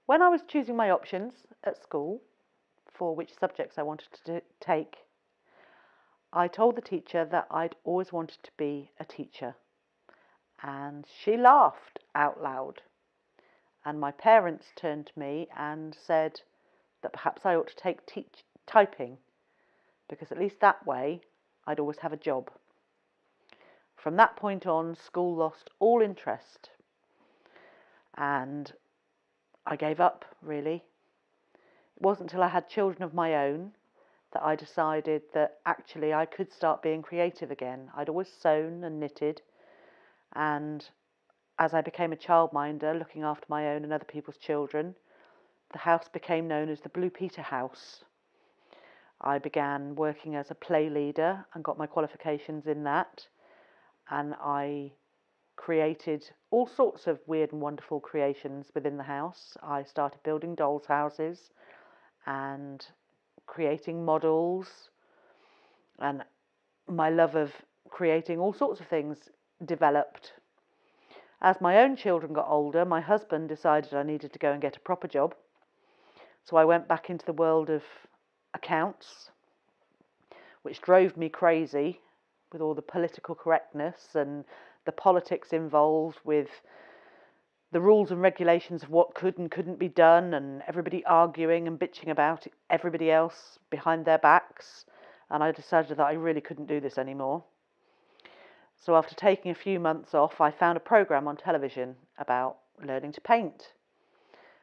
When I was choosing my options at school for which subjects I wanted to take, I told the teacher that I'd always wanted to be a teacher, and she laughed out loud. And my parents turned to me and said that perhaps I ought to take typing, because at least that way I'd always have a job. From that point on, school lost all interest, and I gave up, really. It wasn't until I had children of my own that I decided that actually I could start being creative again. I'd always sewn and knitted, and as I became a childminder, looking after my own and other people's children, the house became known as the Blue Peter House. I began working as a play leader and got my qualifications in that, and I created all sorts of weird and wonderful creations within the house. I started building dolls' houses and creating models, and my love of creating all sorts of things developed. As my own children got older, my husband decided I needed to go and get a proper job. So I went back into the world of accounts, which drove me crazy with all the political correctness and the politics involved with the rules and regulations of what could and couldn't be done, and everybody arguing and bitching about everybody else behind their backs. And I decided that I really couldn't do this anymore. So after taking a few months off, I found a programme on television about learning to paint.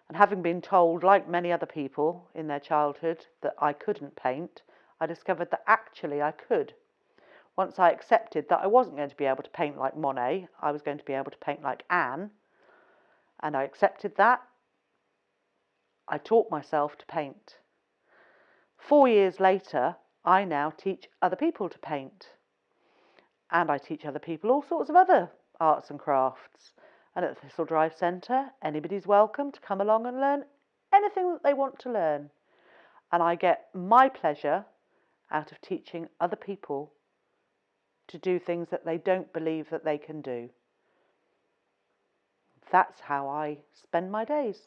And having been told, like many other people in their childhood, that I couldn't paint, I discovered that actually I could. Once I accepted that I wasn't going to be able to paint like Monet, I was going to be able to paint like Anne, and I accepted that, I taught myself to paint. 4 years later, I now teach other people to paint. And I teach other people all sorts of other arts and crafts. And at the Thistle Drive Centre, anybody's welcome to come along and learn anything that they want to learn. And I get my pleasure out of teaching other people to do things that they don't believe that they can do. That's how I spend my days.